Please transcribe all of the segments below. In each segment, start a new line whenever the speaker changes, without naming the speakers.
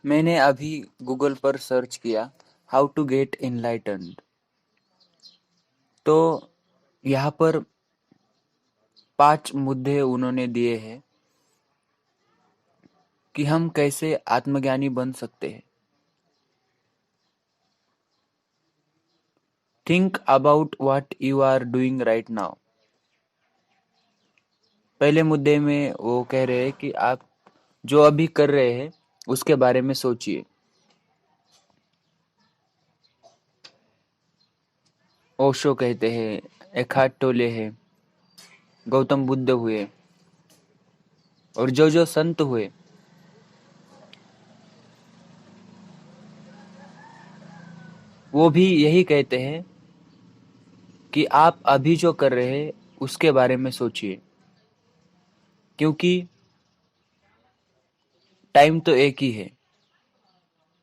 मैंने अभी गूगल पर सर्च किया हाउ टू गेट इनलाइटन्ड। तो यहाँ पर 5 मुद्दे उन्होंने दिए हैं कि हम कैसे आत्मज्ञानी बन सकते हैं। Think about what you are doing right now. पहले मुद्दे में वो कह रहे हैं कि आप जो अभी कर रहे हैं उसके बारे में सोचिए। ओशो कहते हैं, एखार्ट टोले हैं, गौतम बुद्ध हुए और जो जो संत हुए, वो भी यही कहते हैं कि आप अभी जो कर रहे हैं उसके बारे में सोचिए, क्योंकि टाइम तो एक ही है,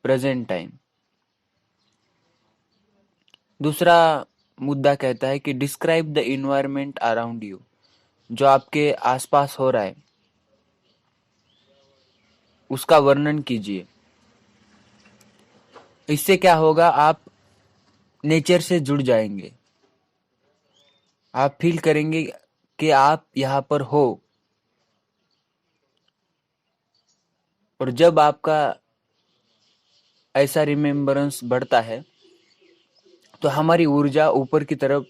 प्रेजेंट टाइम। दूसरा मुद्दा कहता है कि describe the environment around you. जो आपके आसपास हो रहा है उसका वर्णन कीजिए। इससे क्या होगा, आप नेचर से जुड़ जाएंगे। आप फील करेंगे कि आप यहाँ पर हो। और जब आपका ऐसा रिमेम्बरेंस बढ़ता है तो हमारी ऊर्जा ऊपर की तरफ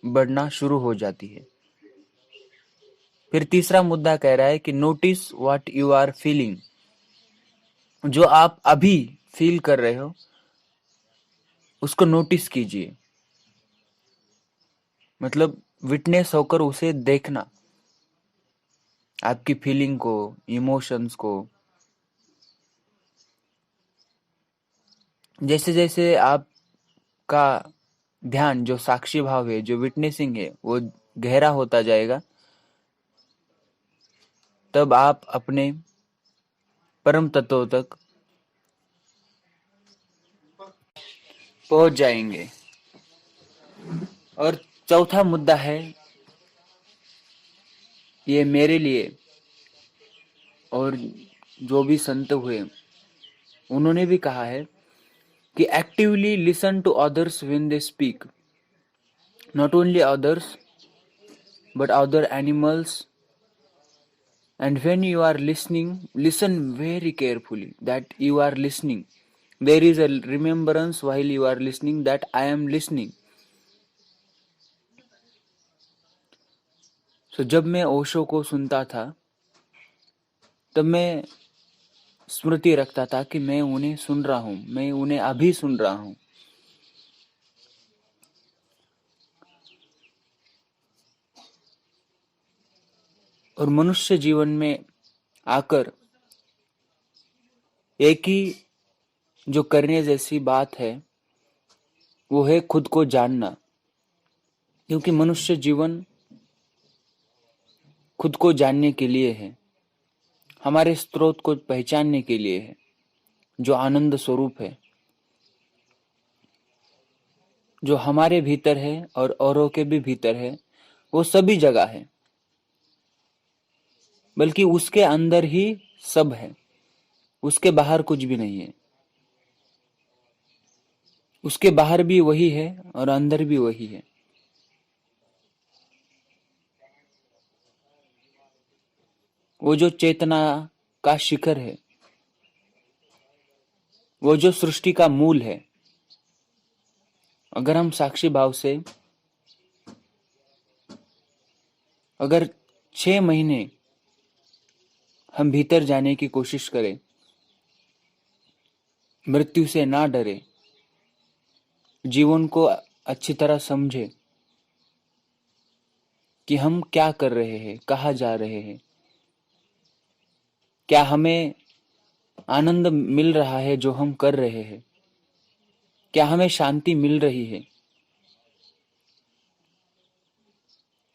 बढ़ना शुरू हो जाती है। फिर तीसरा मुद्दा कह रहा है कि notice what you are feeling. जो आप अभी फील कर रहे हो उसको नोटिस कीजिए, मतलब विटनेस होकर उसे देखना, आपकी फीलिंग को, इमोशंस को। जैसे जैसे आपका ध्यान, जो साक्षी भाव है, जो विटनेसिंग है, वो गहरा होता जाएगा, तब आप अपने परम तत्व तक पहुंच जाएंगे। और चौथा मुद्दा है, ये मेरे लिए और जो भी संत हुए उन्होंने भी कहा है कि actively listen to others when they speak, not only others but other animals. And when you are listening, listen very carefully that you are listening. There is a remembrance while you are listening that I am listening. So जब मैं ओशो को सुनता था तब मैं स्मृति रखता था कि मैं उन्हें सुन रहा हूँ, मैं उन्हें अभी सुन रहा हूँ। और मनुष्य जीवन में आकर एक ही जो करने जैसी बात है वो है खुद को जानना। क्योंकि मनुष्य जीवन खुद को जानने के लिए है, हमारे स्रोत को पहचानने के लिए है, जो आनंद स्वरूप है, जो हमारे भीतर है और औरों के भी भीतर है। वो सभी जगह है, बल्कि उसके अंदर ही सब है, उसके बाहर कुछ भी नहीं है। उसके बाहर भी वही है और अंदर भी वही है। वो जो चेतना का शिखर है, वो जो सृष्टि का मूल है, अगर हम साक्षी भाव से अगर 6 महीने हम भीतर जाने की कोशिश करें, मृत्यु से ना डरे, जीवन को अच्छी तरह समझे कि हम क्या कर रहे हैं, कहाँ जा रहे हैं, क्या हमें आनंद मिल रहा है जो हम कर रहे हैं, क्या हमें शांति मिल रही है,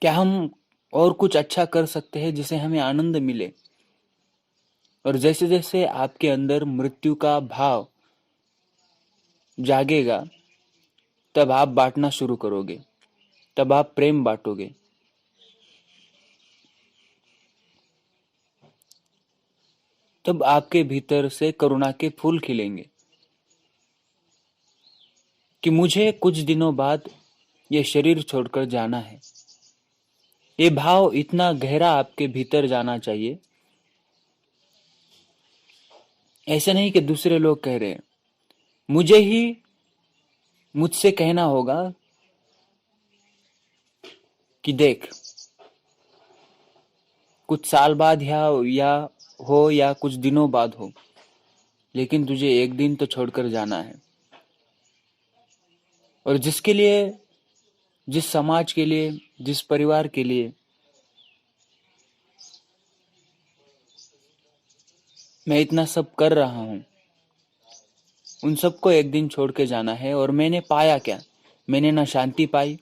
क्या हम और कुछ अच्छा कर सकते हैं जिसे हमें आनंद मिले। और जैसे जैसे आपके अंदर मृत्यु का भाव जागेगा तब आप बांटना शुरू करोगे, तब आप प्रेम बांटोगे। तब आपके भीतर से करुणा के फूल खिलेंगे कि मुझे कुछ दिनों बाद ये शरीर छोड़कर जाना है। ये भाव इतना गहरा आपके भीतर जाना चाहिए। ऐसा नहीं कि दूसरे लोग कह रहे हैं, मुझे ही मुझसे कहना होगा कि देख, कुछ साल बाद या कुछ दिनों बाद हो, लेकिन तुझे एक दिन तो छोड़कर जाना है। और जिसके लिए, जिस समाज के लिए, जिस परिवार के लिए मैं इतना सब कर रहा हूं, उन सबको एक दिन छोड़ के जाना है। और मैंने पाया क्या? मैंने ना शांति पाई,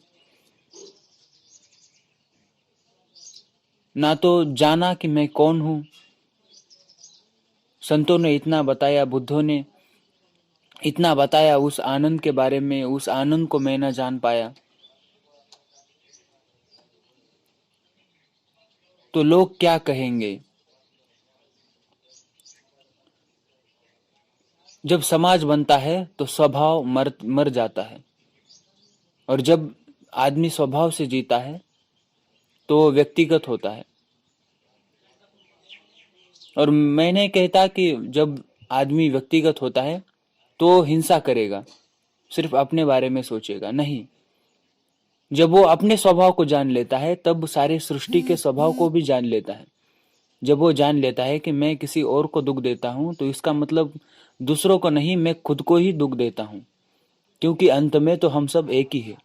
ना तो जाना कि मैं कौन हूं। संतों ने इतना बताया, बुद्धों ने इतना बताया उस आनंद के बारे में, उस आनंद को मैं ना जान पाया। तो लोग क्या कहेंगे? जब समाज बनता है तो स्वभाव मर जाता है, और जब आदमी स्वभाव से जीता है तो वो व्यक्तिगत होता है। और मैं नहीं कहता कि जब आदमी व्यक्तिगत होता है तो हिंसा करेगा, सिर्फ अपने बारे में सोचेगा, नहीं। जब वो अपने स्वभाव को जान लेता है तब सारे सृष्टि के स्वभाव को भी जान लेता है। जब वो जान लेता है कि मैं किसी और को दुख देता हूं तो इसका मतलब दूसरों को नहीं, मैं खुद को ही दुख देता हूं, क्योंकि अंत में तो हम सब एक ही है।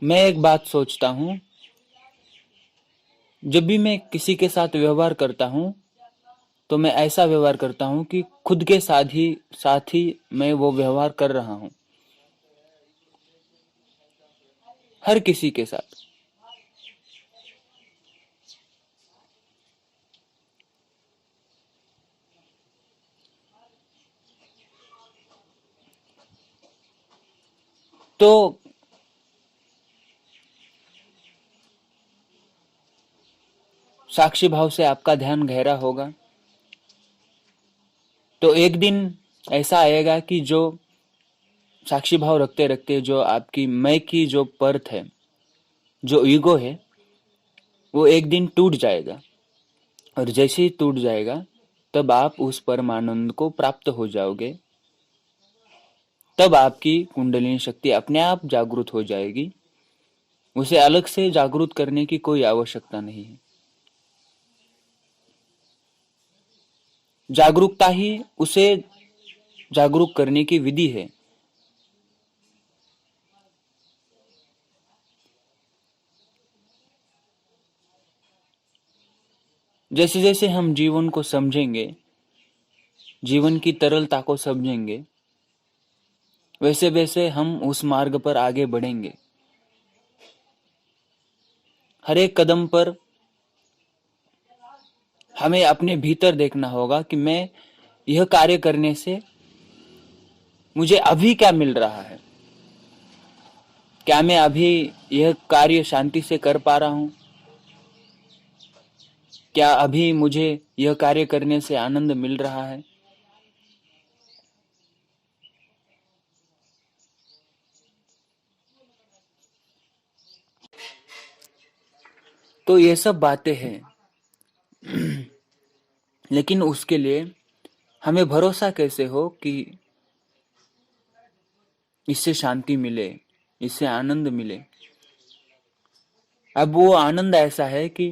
मैं एक बात सोचता हूं, जब भी मैं किसी के साथ व्यवहार करता हूं तो मैं ऐसा व्यवहार करता हूं कि खुद के साथ ही मैं वो व्यवहार कर रहा हूं, हर किसी के साथ। तो साक्षी भाव से आपका ध्यान गहरा होगा तो एक दिन ऐसा आएगा कि जो साक्षी भाव रखते रखते जो आपकी मैं की जो परत है, जो ईगो है, वो एक दिन टूट जाएगा। और जैसे ही टूट जाएगा तब आप उस परमानंद को प्राप्त हो जाओगे। तब आपकी कुंडलिनी शक्ति अपने आप जागृत हो जाएगी, उसे अलग से जागृत करने की कोई आवश्यकता नहीं है। जागरूकता ही उसे जागरूक करने की विधि है। जैसे जैसे हम जीवन को समझेंगे, जीवन की तरलता को समझेंगे, वैसे वैसे हम उस मार्ग पर आगे बढ़ेंगे। हर एक कदम पर हमें अपने भीतर देखना होगा कि मैं यह कार्य करने से मुझे अभी क्या मिल रहा है। क्या मैं अभी यह कार्य शांति से कर पा रहा हूं? क्या अभी मुझे यह कार्य करने से आनंद मिल रहा है? तो ये सब बातें हैं, लेकिन उसके लिए हमें भरोसा कैसे हो कि इससे शांति मिले, इससे आनंद मिले। अब वो आनंद ऐसा है कि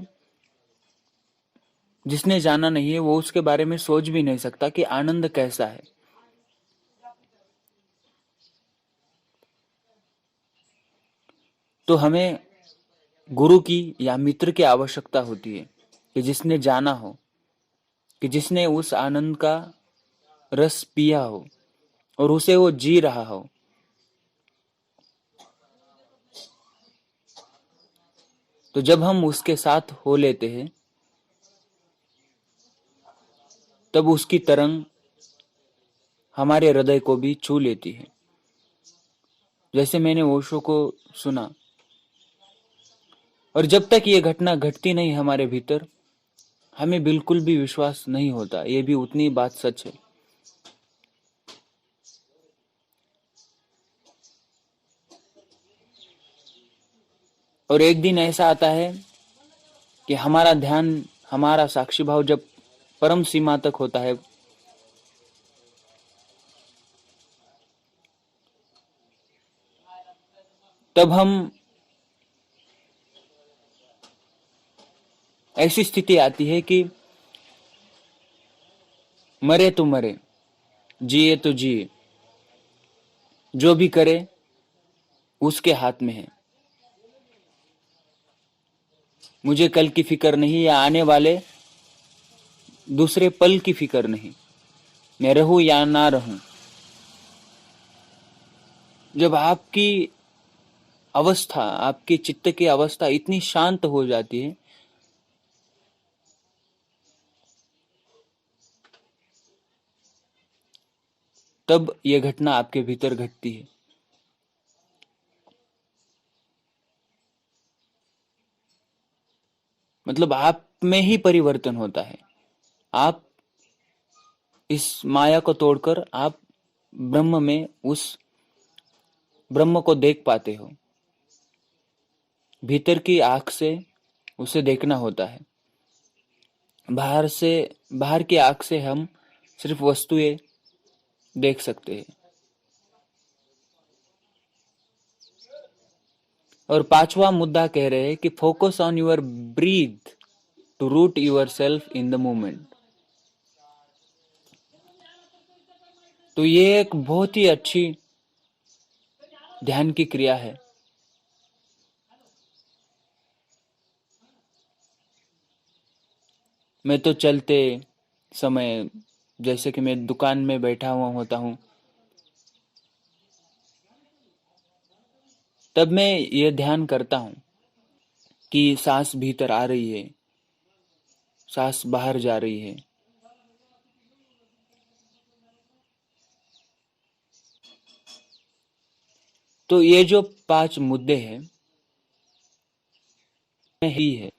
जिसने जाना नहीं है वो उसके बारे में सोच भी नहीं सकता कि आनंद कैसा है। तो हमें गुरु की या मित्र की आवश्यकता होती है कि जिसने जाना हो, कि जिसने उस आनंद का रस पिया हो और उसे वो जी रहा हो। तो जब हम उसके साथ हो लेते हैं तब उसकी तरंग हमारे हृदय को भी छू लेती है। जैसे मैंने ओशो को सुना, और जब तक ये घटना घटती नहीं हमारे भीतर, हमें बिल्कुल भी विश्वास नहीं होता। ये भी उतनी बात सच है। और एक दिन ऐसा आता है कि हमारा ध्यान, हमारा साक्षी भाव जब परम सीमा तक होता है, तब हम, ऐसी स्थिति आती है कि मरे तो मरे, जिए तो जिए, जो भी करे उसके हाथ में है। मुझे कल की फिक्र नहीं, या आने वाले दूसरे पल की फिक्र नहीं, मैं रहूं या ना रहूं। जब आपकी अवस्था, आपके चित्त की अवस्था इतनी शांत हो जाती है, तब यह घटना आपके भीतर घटती है। मतलब आप में ही परिवर्तन होता है। आप इस माया को तोड़कर आप ब्रह्म में, उस ब्रह्म को देख पाते हो। भीतर की आंख से उसे देखना होता है। बाहर से, बाहर की आंख से हम सिर्फ वस्तुएं देख सकते हैं। और पांचवा मुद्दा कह रहे हैं कि focus on your breath to root your self in the moment. तो ये एक बहुत ही अच्छी ध्यान की क्रिया है। मैं तो चलते समय, जैसे कि मैं दुकान में बैठा हुआ होता हूँ, तब मैं ये ध्यान करता हूँ कि सांस भीतर आ रही है, सांस बाहर जा रही है। तो ये जो 5 मुद्दे हैं, ही है।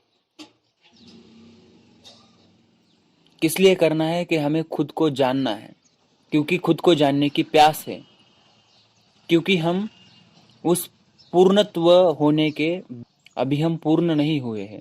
किस लिए करना है? कि हमें खुद को जानना है, क्योंकि खुद को जानने की प्यास है, क्योंकि हम उस पूर्णत्व होने के, अभी हम पूर्ण नहीं हुए हैं।